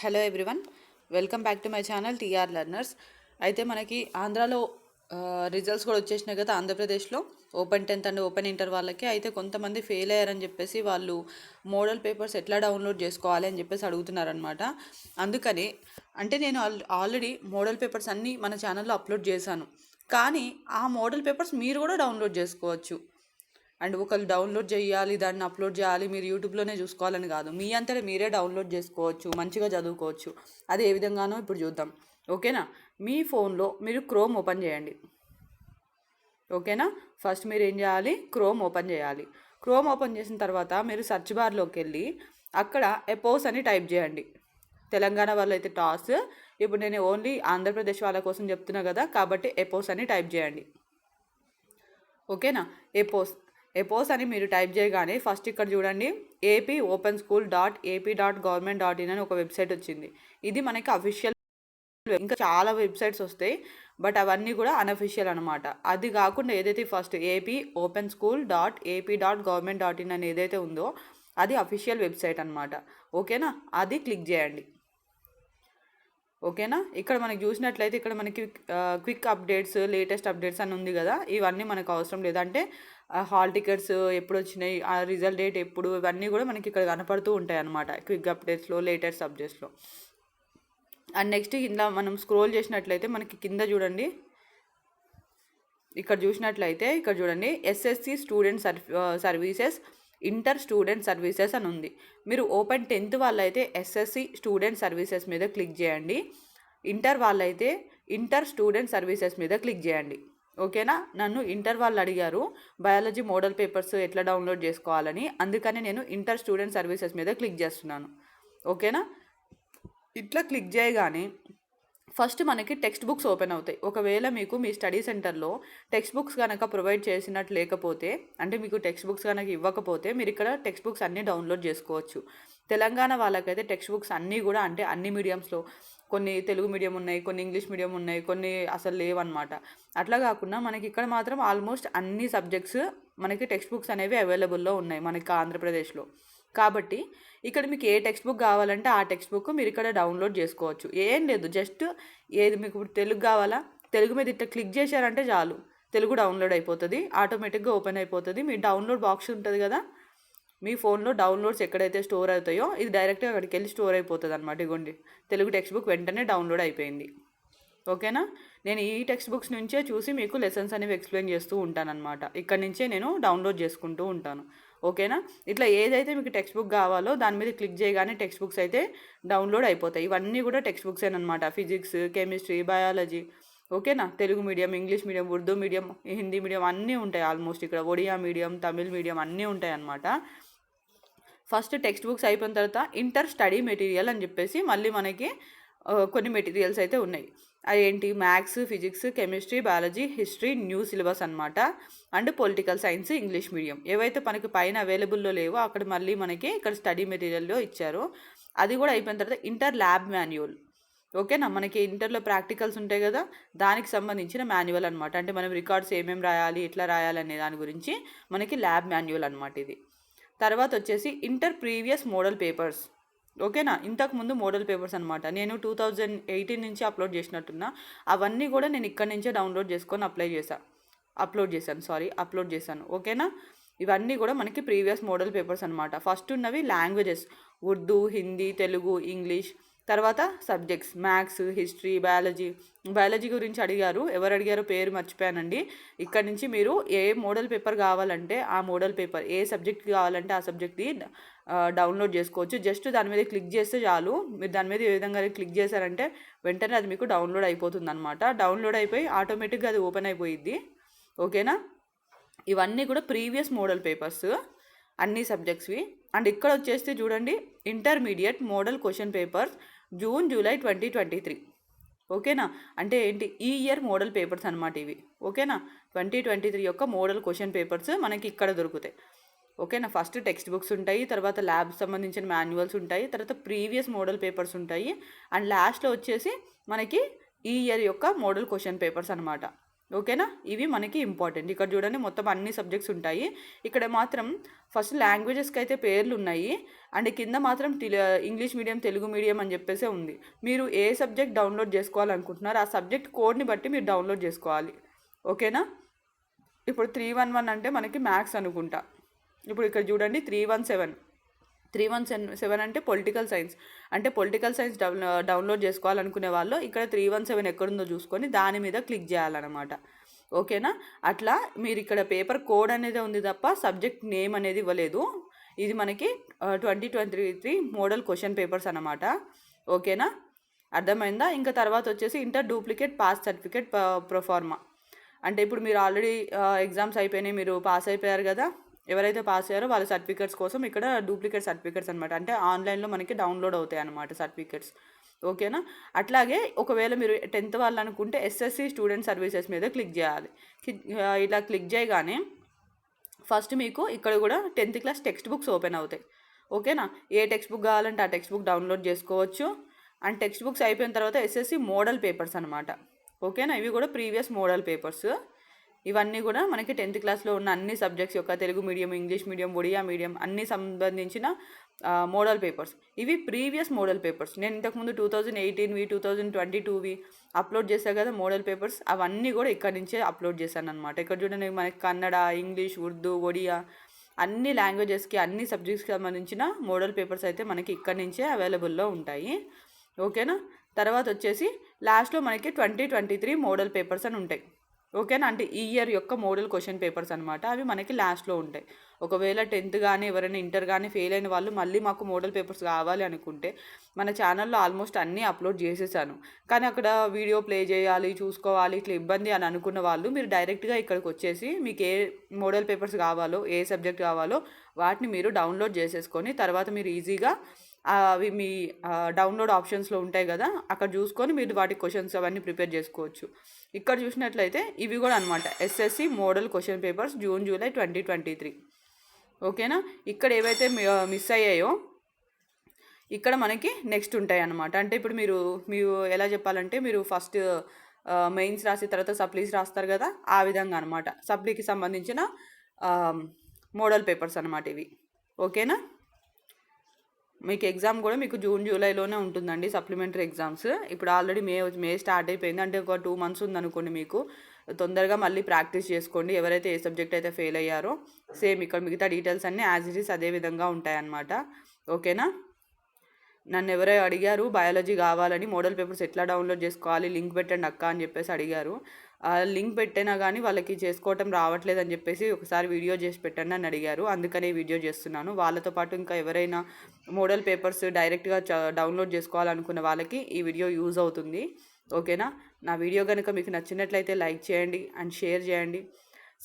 Hello everyone, welcome back to my channel TR learners. అయితే మనకి ఆంధ్రాలో రిజల్ట్స్ కూడా వచ్చేసినాయి కదా. ఆంధ్రప్రదేశ్లో open 10th and open inter వాళ్ళకి అయితే కొంతమంది ఫెయిల్ అయ్యారని చెప్పేసి వాళ్ళు మోడల్ పేపర్స్ ఎట్లా డౌన్లోడ్ చేసుకోవాలి అని చెప్పేసి అడుగుతున్నారనమాట. అందుకని అంటే నేను ఆల్రెడీ మోడల్ పేపర్స్ అన్నీ మన ఛానల్లో అప్లోడ్ చేశాను, కానీ ఆ మోడల్ పేపర్స్ మీరు కూడా డౌన్లోడ్ చేసుకోవచ్చు. అండ్ ఒకళ్ళు డౌన్లోడ్ చేయాలి, దాన్ని అప్లోడ్ చేయాలి, మీరు యూట్యూబ్లోనే చూసుకోవాలని కాదు, మీ అంతటా మీరే డౌన్లోడ్ చేసుకోవచ్చు, మంచిగా చదువుకోవచ్చు. అది ఏ విధంగానో ఇప్పుడు చూద్దాం. ఓకేనా? మీ ఫోన్లో మీరు క్రోమ్ ఓపెన్ చేయండి. ఓకేనా? ఫస్ట్ మీరు ఏం చేయాలి, క్రోమ్ ఓపెన్ చేయాలి. క్రోమ్ ఓపెన్ చేసిన తర్వాత మీరు సర్చ్ బార్లోకి వెళ్ళి అక్కడ ఎపోస్ అని టైప్ చేయండి. తెలంగాణ వాళ్ళు అయితే టాస్, ఇప్పుడు నేను ఓన్లీ ఆంధ్రప్రదేశ్ వాళ్ళ కోసం చెప్తున్నా కదా, కాబట్టి ఎపోస్ అని టైప్ చేయండి. ఓకేనా? ఎపోస్ అని మీరు టైప్ చేయగానే ఫస్ట్ ఇక్కడ చూడండి, AP-open-school.ap.government.in అని ఒక వెబ్సైట్ వచ్చింది. ఇది మనకి అఫీషియల్. ఇంకా చాలా వెబ్సైట్స్ వస్తాయి, బట్ అవన్నీ కూడా అన్అఫీషియల్ అనమాట. అది కాకుండా ఏదైతే ఫస్ట్ AP-open-school.ap.government.in అని ఏదైతే ఉందో అది అఫీషియల్ వెబ్సైట్ అనమాట. ఓకేనా? అది క్లిక్ చేయండి. ఓకేనా? ఇక్కడ మనకి చూసినట్లయితే ఇక్కడ మనకి క్విక్ అప్డేట్స్, లేటెస్ట్ అప్డేట్స్ అని ఉంది కదా. ఇవన్నీ మనకు అవసరం లేదంటే హాల్ టికెట్స్ ఎప్పుడు వచ్చినాయి, ఆ రిజల్ట్ డేట్ ఎప్పుడు, ఇవన్నీ కూడా మనకి ఇక్కడ కనపడుతూ ఉంటాయి అన్నమాట, క్విక్ అప్డేట్స్లో, లేటెస్ట్ అప్డేట్స్లో. అండ్ నెక్స్ట్ ఇలా మనం స్క్రోల్ చేసినట్లయితే మనకి కింద చూడండి, ఇక్కడ చూసినట్లయితే ఇక్కడ చూడండి, SSC student services, inter student services అని ఉంది. మీరు ఓపెన్ 10th వాళ్ళైతే SSC స్టూడెంట్ సర్వీసెస్ మీద క్లిక్ చేయండి, ఇంటర్ వాళ్ళైతే ఇంటర్ స్టూడెంట్ సర్వీసెస్ మీద క్లిక్ చేయండి. ఓకేనా? నన్ను ఇంటర్ వాళ్ళు అడిగారు బయాలజీ మోడల్ పేపర్స్ ఎట్లా డౌన్లోడ్ చేసుకోవాలని, అందుకని నేను ఇంటర్ స్టూడెంట్ సర్వీసెస్ మీద క్లిక్ చేస్తున్నాను. ఓకేనా? ఇట్లా క్లిక్ చేయగానే ఫస్ట్ మనకి టెక్స్ట్ బుక్స్ ఓపెన్ అవుతాయి. ఒకవేళ మీకు మీ స్టడీ సెంటర్లో టెక్స్ట్ బుక్స్ కనుక ప్రొవైడ్ చేసినట్టు లేకపోతే, అంటే మీకు టెక్స్ట్ బుక్స్ కనుక ఇవ్వకపోతే, మీరు ఇక్కడ టెక్స్ట్ బుక్స్ అన్నీ డౌన్లోడ్ చేసుకోవచ్చు. తెలంగాణ వాళ్ళకైతే టెక్స్ట్ బుక్స్ అన్నీ కూడా, అంటే అన్ని మీడియంస్లో, కొన్ని తెలుగు మీడియం ఉన్నాయి, కొన్ని ఇంగ్లీష్ మీడియం ఉన్నాయి, కొన్ని అసలు లేవన్నమాట. అట్లా కాకుండా మనకి ఇక్కడ మాత్రం ఆల్మోస్ట్ అన్ని సబ్జెక్ట్స్ మనకి టెక్స్ట్ బుక్స్ అనేవి అవైలబుల్లో ఉన్నాయి మనకి ఆంధ్రప్రదేశ్లో. కాబట్టి ఇక్కడ మీకు ఏ టెక్స్ట్ బుక్ కావాలంటే ఆ టెక్స్ట్ బుక్ మీరు ఇక్కడ డౌన్లోడ్ చేసుకోవచ్చు. ఏం లేదు, జస్ట్ ఏది మీకు ఇప్పుడు తెలుగు కావాలా, తెలుగు మీద ఇట్లా క్లిక్ చేశారంటే చాలు, తెలుగు డౌన్లోడ్ అయిపోతుంది, ఆటోమేటిక్గా ఓపెన్ అయిపోతుంది. మీ డౌన్లోడ్ బాక్స్ ఉంటుంది కదా, మీ ఫోన్లో డౌన్లోడ్స్ ఎక్కడైతే స్టోర్ అవుతాయో ఇది డైరెక్ట్గా అక్కడికి వెళ్ళి స్టోర్ అయిపోతుంది అనమాట. ఇగోండి, తెలుగు టెక్స్ట్ బుక్ వెంటనే డౌన్లోడ్ అయిపోయింది. ఓకేనా? నేను ఈ టెక్స్ట్ బుక్స్ నుంచే చూసి మీకు లెసన్స్ అనేవి ఎక్స్ప్లెయిన్ చేస్తూ ఉంటానన్నమాట. ఇక్కడ నుంచే నేను డౌన్లోడ్ చేసుకుంటూ ఉంటాను. ఓకేనా? ఇట్లా ఏదైతే మీకు టెక్స్ట్ బుక్ కావాలో దాని మీద క్లిక్ చేయగానే టెక్స్ట్ బుక్స్ అయితే డౌన్లోడ్ అయిపోతాయి. ఇవన్నీ కూడా టెక్స్ట్ బుక్స్ అనమాట, ఫిజిక్స్, కెమిస్ట్రీ, బయాలజీ. ఓకేనా? Telugu medium, English medium, Urdu medium, Hindi medium అన్నీ ఉంటాయి ఆల్మోస్ట్. ఇక్కడ ఒడియా మీడియం, తమిళ్ మీడియం అన్నీ ఉంటాయి అన్నమాట. ఫస్ట్ టెక్స్ట్ బుక్స్ అయిపోయిన తర్వాత ఇంటర్ స్టడీ మెటీరియల్ అని చెప్పేసి మళ్ళీ మనకి కొన్ని మెటీరియల్స్ అయితే ఉన్నాయి. అదేంటి, maths, physics, chemistry, biology, history, new syllabus అనమాట. And political science, English medium. ఏవైతే మనకి పైన అవైలబుల్లో లేవో అక్కడ మళ్ళీ మనకి ఇక్కడ స్టడీ మెటీరియల్లో ఇచ్చారు. అది కూడా అయిపోయిన తర్వాత ఇంటర్ ల్యాబ్ మాన్యువల్. ఓకేనా? మనకి ఇంటర్లో ప్రాక్టికల్స్ ఉంటాయి కదా, దానికి సంబంధించిన మాన్యువల్ అనమాట. అంటే మనం రికార్డ్స్ ఏమేమి రాయాలి, ఎట్లా రాయాలి అనే దాని గురించి మనకి ల్యాబ్ మాన్యువల్ అనమాట ఇది. తర్వాత వచ్చేసి ఇంటర్ ప్రీవియస్ మోడల్ పేపర్స్. ఓకేనా? ఇంతకుముందు మోడల్ పేపర్స్ అనమాట, నేను 2018 నుంచి అప్లోడ్ చేసినట్టున్నా. అవన్నీ కూడా నేను ఇక్కడ నుంచే డౌన్లోడ్ చేసుకొని అప్లోడ్ చేశాను. ఓకేనా? ఇవన్నీ కూడా మనకి ప్రీవియస్ మోడల్ పేపర్స్ అనమాట. ఫస్ట్ ఉన్నవి లాంగ్వేజెస్, ఉర్దూ, హిందీ, తెలుగు, ఇంగ్లీష్. తర్వాత సబ్జెక్ట్స్, మ్యాథ్స్, హిస్టరీ, బయాలజీ గురించి అడిగారు. ఎవరు అడిగారో పేరు మర్చిపోయానండి. ఇక్కడ నుంచి మీరు ఏ మోడల్ పేపర్ కావాలంటే ఆ మోడల్ పేపర్, ఏ సబ్జెక్ట్ కావాలంటే ఆ సబ్జెక్ట్ది డౌన్లోడ్ చేసుకోవచ్చు. జస్ట్ దాని మీద క్లిక్ చేస్తే చాలు. మీరు దాని మీద ఏ విధంగా క్లిక్ చేశారంటే వెంటనే అది మీకు డౌన్లోడ్ అయిపోతుంది అనమాట. డౌన్లోడ్ అయిపోయి ఆటోమేటిక్గా అది ఓపెన్ అయిపోయిద్ది. ఓకేనా? ఇవన్నీ కూడా ప్రీవియస్ మోడల్ పేపర్స్, అన్ని సబ్జెక్ట్స్వి. అండ్ ఇక్కడ వచ్చేస్తే చూడండి, intermediate model question papers June July 2023. ఓకేనా? అంటే ఏంటి, ఈ ఇయర్ మోడల్ పేపర్స్ అనమాట ఇవి. ఓకేనా? 2023 యొక్క మోడల్ క్వశ్చన్ పేపర్స్ మనకి ఇక్కడ దొరుకుతాయి. ఓకేనా? ఫస్ట్ టెక్స్ట్ బుక్స్ ఉంటాయి, తర్వాత ల్యాబ్ సంబంధించిన మాన్యువల్స్ ఉంటాయి, తర్వాత ప్రీవియస్ మోడల్ పేపర్స్ ఉంటాయి, అండ్ లాస్ట్లో వచ్చేసి మనకి ఈ ఇయర్ యొక్క మోడల్ క్వశ్చన్ పేపర్స్ అనమాట. ఓకేనా, ఇవి మనకి ఇంపార్టెంట్. ఇక్కడ చూడండి మొత్తం అన్ని సబ్జెక్ట్స్ ఉంటాయి. ఇక్కడ మాత్రం ఫస్ట్ లాంగ్వేజెస్కి అయితే పేర్లు ఉన్నాయి, అండ్ కింద మాత్రం ఇంగ్లీష్ మీడియం, తెలుగు మీడియం అని చెప్పేసి ఉంది. మీరు ఏ సబ్జెక్ట్ డౌన్లోడ్ చేసుకోవాలనుకుంటున్నారో ఆ సబ్జెక్ట్ కోడ్ని బట్టి మీరు డౌన్లోడ్ చేసుకోవాలి. ఓకేనా, ఇప్పుడు 311 అంటే మనకి మ్యాథ్స్ అనుకుంటా. ఇప్పుడు ఇక్కడ చూడండి 317 అంటే పొలిటికల్ సైన్స్. అంటే పొలిటికల్ సైన్స్ డౌన్లోడ్ చేసుకోవాలనుకునే వాళ్ళు ఇక్కడ 317 ఎక్కడుందో చూసుకొని దాని మీద క్లిక్ చేయాలన్నమాట. ఓకేనా, అట్లా మీరు ఇక్కడ పేపర్ కోడ్ అనేది ఉంది తప్ప సబ్జెక్ట్ నేమ్ అనేది ఇవ్వలేదు. ఇది మనకి 2023 మోడల్ క్వశ్చన్ పేపర్స్ అన్నమాట. ఓకేనా, అర్థమైందా? ఇంకా తర్వాత వచ్చేసి inter duplicate pass certificate proforma. అంటే ఇప్పుడు మీరు ఆల్రెడీ ఎగ్జామ్స్ అయిపోయినాయి, మీరు పాస్ అయిపోయారు కదా, ఎవరైతే పాస్ అయ్యారో వాళ్ళ సర్టిఫికేట్స్ కోసం ఇక్కడ డూప్లికేట్ సర్టిఫికేట్స్ అనమాట. అంటే ఆన్లైన్లో మనకి డౌన్లోడ్ అవుతాయి అన్నమాట సర్టిఫికేట్స్. ఓకేనా, అట్లాగే ఒకవేళ మీరు 10th వాళ్ళు అనుకుంటే ఎస్ఎస్సి స్టూడెంట్ సర్వీసెస్ మీద క్లిక్ చేయాలి. ఇలా క్లిక్ చేయగానే ఫస్ట్ మీకు ఇక్కడ కూడా 10th class text books open అవుతాయి. ఓకేనా, ఏ టెక్స్ట్ బుక్ కావాలంటే ఆ టెక్స్ట్ బుక్ డౌన్లోడ్ చేసుకోవచ్చు. అండ్ టెక్స్ట్ బుక్స్ అయిపోయిన తర్వాత ఎస్ఎస్సి మోడల్ పేపర్స్ అనమాట. ఓకేనా, ఇవి కూడా ప్రీవియస్ మోడల్ పేపర్స్. ఇవన్నీ కూడా మనకి 10th క్లాస్లో ఉన్న అన్ని సబ్జెక్ట్స్ యొక్క Telugu medium, English medium, Odia medium అన్ని సంబంధించిన మోడల్ పేపర్స్. ఇవి ప్రీవియస్ మోడల్ పేపర్స్. నేను ఇంతకుముందు 2018వి 2022వి అప్లోడ్ చేశాను కదా మోడల్ పేపర్స్, అవన్నీ కూడా ఇక్కడ నుంచే అప్లోడ్ చేశాను అనమాట. ఇక్కడ చూడండి మనకి కన్నడ, ఇంగ్లీష్, ఉర్దూ, ఒడియా అన్ని లాంగ్వేజెస్కి అన్ని సబ్జెక్ట్స్కి సంబంధించిన మోడల్ పేపర్స్ అయితే మనకి ఇక్కడ నుంచే అవైలబుల్లో ఉంటాయి. ఓకేనా, తర్వాత వచ్చేసి లాస్ట్లో మనకి 2023 మోడల్ పేపర్స్ అని ఉంటాయి. ఓకేనా, అంటే ఈ ఇయర్ యొక్క మోడల్ క్వశ్చన్ పేపర్స్ అనమాట. అవి మనకి లాస్ట్లో ఉంటాయి. ఒకవేళ 10th కానీ ఎవరైనా ఇంటర్ కానీ ఫెయిల్ అయిన వాళ్ళు మళ్ళీ మాకు మోడల్ పేపర్స్ కావాలి అనుకుంటే మన ఛానల్లో ఆల్మోస్ట్ అన్నీ అప్లోడ్ చేసేసాను, కానీ అక్కడ వీడియో ప్లే చేయాలి, చూసుకోవాలి, ఇట్లా ఇబ్బంది అని అనుకున్న వాళ్ళు మీరు డైరెక్ట్గా ఇక్కడికి వచ్చేసి మీకు ఏ మోడల్ పేపర్స్ కావాలో, ఏ సబ్జెక్ట్ కావాలో వాటిని మీరు డౌన్లోడ్ చేసేసుకొని తర్వాత మీరు ఈజీగా అవి మీ డౌన్లోడ్ ఆప్షన్స్లో ఉంటాయి కదా, అక్కడ చూసుకొని మీరు వాటి క్వశ్చన్స్ అవన్నీ ప్రిపేర్ చేసుకోవచ్చు. ఇక్కడ చూసినట్లయితే ఇవి కూడా అనమాట SSC model question papers June July 2023. ఓకేనా, ఇక్కడ ఏవైతే మిస్ అయ్యాయో ఇక్కడ మనకి నెక్స్ట్ ఉంటాయి అన్నమాట. అంటే ఇప్పుడు మీరు ఎలా చెప్పాలంటే మీరు ఫస్ట్ మెయిన్స్ రాసిన తర్వాత సప్లీస్ రాస్తారు కదా, ఆ విధంగా అనమాట. సప్లీకి సంబంధించిన మోడల్ పేపర్స్ అనమాట ఇవి. ఓకేనా, మీకు ఎగ్జామ్ కూడా మీకు జూన్ జూలైలోనే ఉంటుందండి, సప్లిమెంటరీ ఎగ్జామ్స్. ఇప్పుడు ఆల్రెడీ మే స్టార్ట్ అయిపోయింది, అంటే ఒక 2 months ఉందనుకోండి. మీకు తొందరగా మళ్ళీ ప్రాక్టీస్ చేసుకోండి. ఎవరైతే ఏ సబ్జెక్ట్ అయితే ఫెయిల్ అయ్యారో సేమ్ ఇక్కడ మిగతా డీటెయిల్స్ అన్నీ యాజ్ ఇట్ ఈస్ అదే విధంగా ఉంటాయన్నమాట. ఓకేనా, నన్ను ఎవరో అడిగారు బయాలజీ కావాలని మోడల్ పేపర్స్ ఎట్లా డౌన్లోడ్ చేసుకోవాలి, లింక్ పెట్టండి అక్క అని చెప్పేసి అడిగారు. లింక్ పెట్టినా కానీ వాళ్ళకి చేసుకోవటం రావట్లేదు అని చెప్పేసి ఒకసారి వీడియో చేసి పెట్టండి అని అడిగారు, అందుకనే వీడియో చేస్తున్నాను. వాళ్ళతో పాటు ఇంకా ఎవరైనా మోడల్ పేపర్స్ డైరెక్ట్గా డౌన్లోడ్ చేసుకోవాలనుకున్న వాళ్ళకి ఈ వీడియో యూజ్ అవుతుంది. ఓకేనా, నా వీడియో కనుక మీకు నచ్చినట్లయితే లైక్ చేయండి అండ్ షేర్ చేయండి.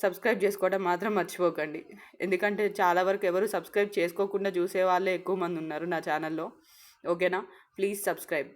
సబ్స్క్రైబ్ చేసుకోవడం మాత్రం మర్చిపోకండి, ఎందుకంటే చాలా వరకు ఎవరు సబ్స్క్రైబ్ చేసుకోకుండా చూసే వాళ్ళే ఎక్కువ మంది ఉన్నారు నా ఛానల్లో. ఓకేనా, ప్లీజ్ సబ్స్క్రైబ్.